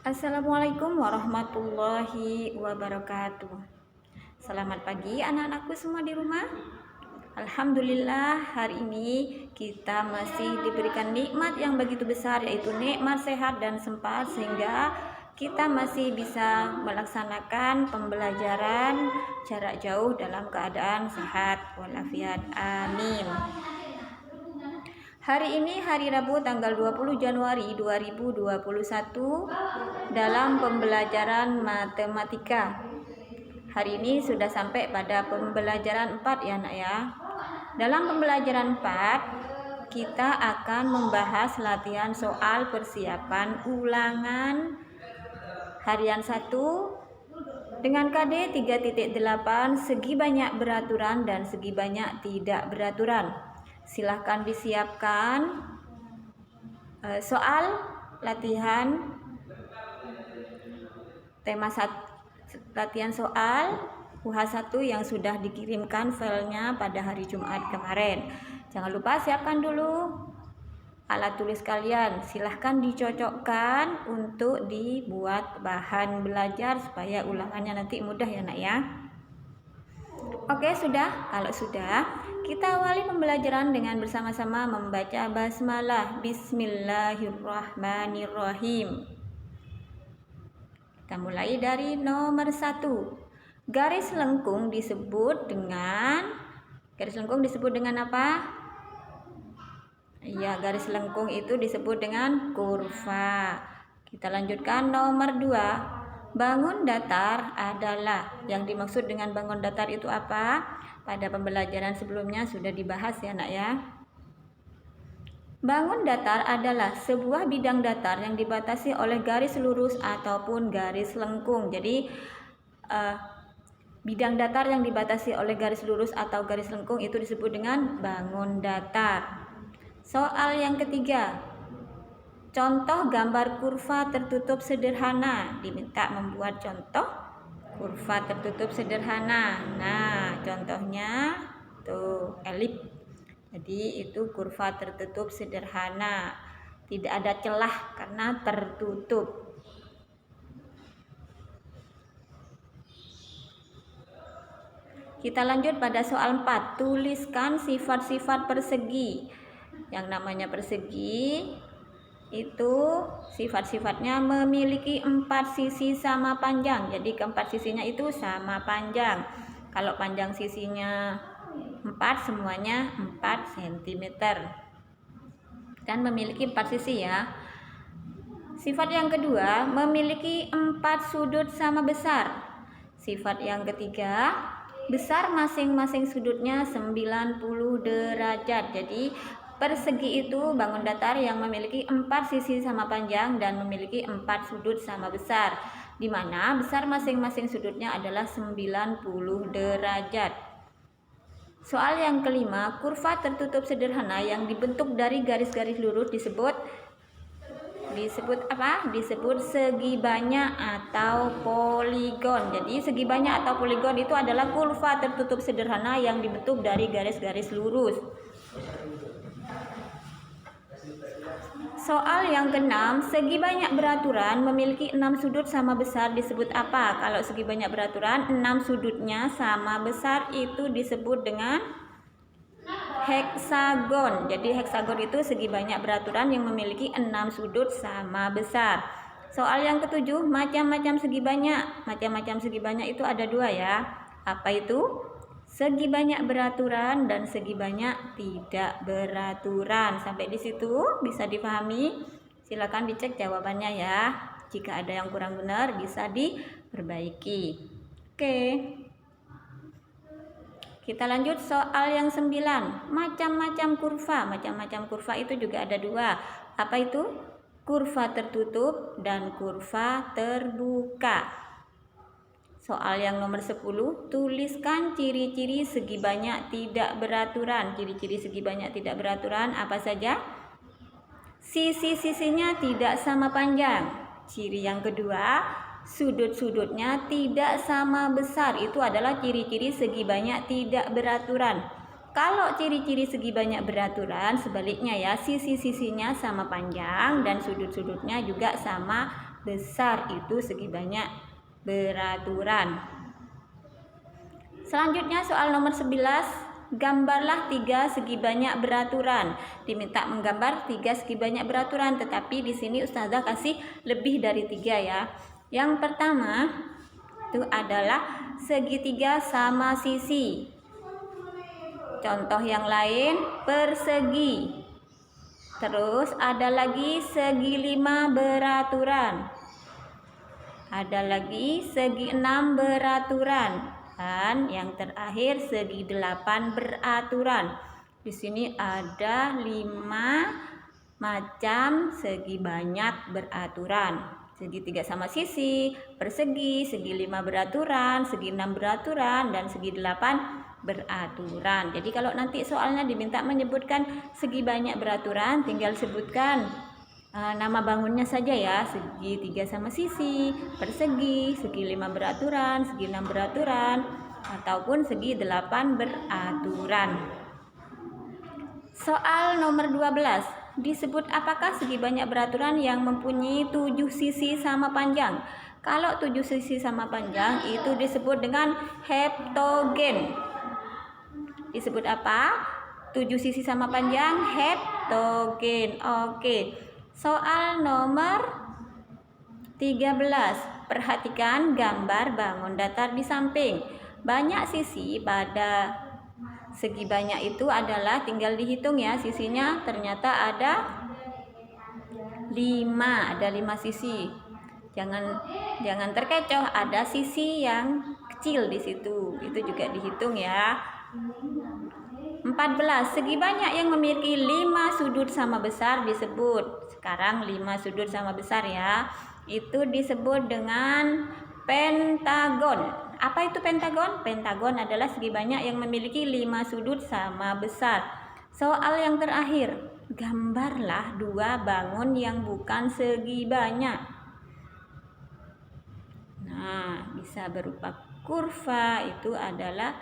Assalamualaikum warahmatullahi wabarakatuh. Selamat pagi anak-anakku semua di rumah. Alhamdulillah hari ini kita masih diberikan nikmat yang begitu besar, yaitu nikmat sehat dan sempat, sehingga kita masih bisa melaksanakan pembelajaran jarak jauh dalam keadaan sehat walafiat. Amin. Hari ini hari Rabu tanggal 20 Januari 2021 dalam pembelajaran matematika. Hari ini sudah sampai pada pembelajaran 4 ya nak ya. Dalam pembelajaran 4 kita akan membahas latihan soal persiapan ulangan harian 1 dengan KD 3.8 segi banyak beraturan dan segi banyak tidak beraturan. Silahkan disiapkan soal latihan tema latihan soal UH1 yang sudah dikirimkan filenya pada hari Jumat kemarin. Jangan lupa siapkan dulu alat tulis kalian. Silahkan dicocokkan untuk dibuat bahan belajar supaya ulangannya nanti mudah ya nak ya. Oke, sudah? Kalau sudah, kita awali pembelajaran dengan bersama-sama membaca basmalah. Bismillahirrahmanirrahim. Kita mulai dari nomor 1. Garis lengkung disebut dengan apa? Ya, garis lengkung itu disebut dengan kurva. Kita lanjutkan nomor 2. Bangun datar adalah, yang dimaksud dengan bangun datar itu apa? Pada pembelajaran sebelumnya sudah dibahas ya nak ya. Bangun datar adalah sebuah bidang datar yang dibatasi oleh garis lurus ataupun garis lengkung. Jadi bidang datar yang dibatasi oleh garis lurus atau garis lengkung itu disebut dengan bangun datar. Soal yang ketiga. Contoh gambar kurva tertutup sederhana. Diminta membuat contoh kurva tertutup sederhana. Nah, contohnya tuh elip. Jadi itu kurva tertutup sederhana. Tidak ada celah karena tertutup. Kita lanjut pada soal 4. Tuliskan sifat-sifat persegi. Yang namanya persegi itu sifat-sifatnya memiliki 4 sisi sama panjang. Jadi keempat sisinya itu sama panjang. Kalau panjang sisinya 4, semuanya 4 cm. Dan memiliki 4 sisi ya. Sifat yang kedua, memiliki 4 sudut sama besar. Sifat yang ketiga, besar masing-masing sudutnya 90 derajat. Jadi persegi itu bangun datar yang memiliki 4 sisi sama panjang dan memiliki 4 sudut sama besar, di mana besar masing-masing sudutnya adalah 90 derajat. Soal yang kelima, kurva tertutup sederhana yang dibentuk dari garis-garis lurus disebut apa? Disebut segi banyak atau poligon. Jadi segi banyak atau poligon itu adalah kurva tertutup sederhana yang dibentuk dari garis-garis lurus. Soal yang keenam, segi banyak beraturan memiliki 6 sudut sama besar disebut apa? Kalau segi banyak beraturan 6 sudutnya sama besar itu disebut dengan heksagon. Jadi heksagon itu segi banyak beraturan yang memiliki 6 sudut sama besar. Soal yang ketujuh, macam-macam segi banyak. Macam-macam segi banyak itu ada 2 ya. Apa itu? Segi banyak beraturan dan segi banyak tidak beraturan. Sampai di situ bisa dipahami? Silakan dicek jawabannya ya. Jika ada yang kurang benar bisa diperbaiki. Oke. Kita lanjut soal yang 9. Macam-macam kurva. Macam-macam kurva itu juga ada 2. Apa itu? Kurva tertutup dan kurva terbuka. Soal yang nomor 10, tuliskan ciri-ciri segi banyak tidak beraturan. Ciri-ciri segi banyak tidak beraturan apa saja? Sisi-sisinya tidak sama panjang. Ciri yang kedua, sudut-sudutnya tidak sama besar. Itu adalah ciri-ciri segi banyak tidak beraturan. Kalau ciri-ciri segi banyak beraturan, sebaliknya ya, sisi-sisinya sama panjang dan sudut-sudutnya juga sama besar itu segi banyak beraturan. Selanjutnya soal nomor 11. Gambarlah 3 segi banyak beraturan. Diminta menggambar 3 segi banyak beraturan, tetapi di sini Ustazah kasih lebih dari 3 ya. Yang pertama itu adalah segitiga sama sisi. Contoh yang lain persegi. Terus ada lagi segi 5 beraturan. Ada lagi segi 6 beraturan. Dan yang terakhir segi 8 beraturan. Di sini ada 5 macam segi banyak beraturan. Segitiga sama sisi, persegi, segi 5 beraturan, segi 6 beraturan, dan segi 8 beraturan. Jadi kalau nanti soalnya diminta menyebutkan segi banyak beraturan, tinggal sebutkan nama bangunnya saja ya, segitiga sama sisi, persegi, segi 5 beraturan, segi 6 beraturan, ataupun segi 8 beraturan. Soal nomor 12. Disebut apakah segi banyak beraturan yang mempunyai 7 sisi sama panjang? Kalau 7 sisi sama panjang itu disebut dengan heptogen. Disebut apa? 7 sisi sama panjang, heptogen. Oke. Soal nomor 13. Perhatikan gambar bangun datar di samping. Banyak sisi pada segi banyak itu adalah, tinggal dihitung ya sisinya, ternyata ada 5. Ada 5 sisi. Jangan terkecoh, ada sisi yang kecil di situ. Itu juga dihitung ya. 14. Segi banyak yang memiliki 5 sudut sama besar disebut. Sekarang 5 sudut sama besar ya. Itu disebut dengan pentagon. Apa itu pentagon? Pentagon adalah segi banyak yang memiliki 5 sudut sama besar. Soal yang terakhir. Gambarlah 2 bangun yang bukan segi banyak. Nah, bisa berupa kurva, itu adalah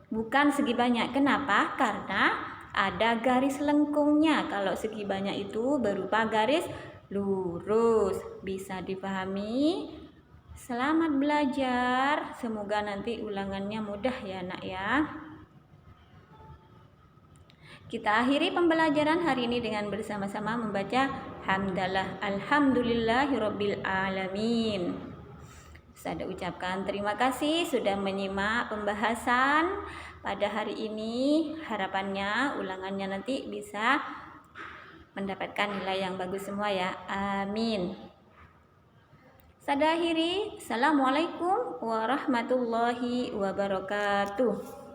bukan segi banyak. Kenapa? Karena ada garis lengkungnya. Kalau segi banyak itu berupa garis lurus. Bisa dipahami? Selamat belajar. Semoga nanti ulangannya mudah ya nak ya. Kita akhiri pembelajaran hari ini dengan bersama-sama membaca hamdalah alhamdulillahirabbil alamin. Saya ucapkan terima kasih sudah menyimak pembahasan pada hari ini. Harapannya ulangannya nanti bisa mendapatkan nilai yang bagus semua ya. Amin. Saya akhiri. Assalamualaikum warahmatullahi wabarakatuh.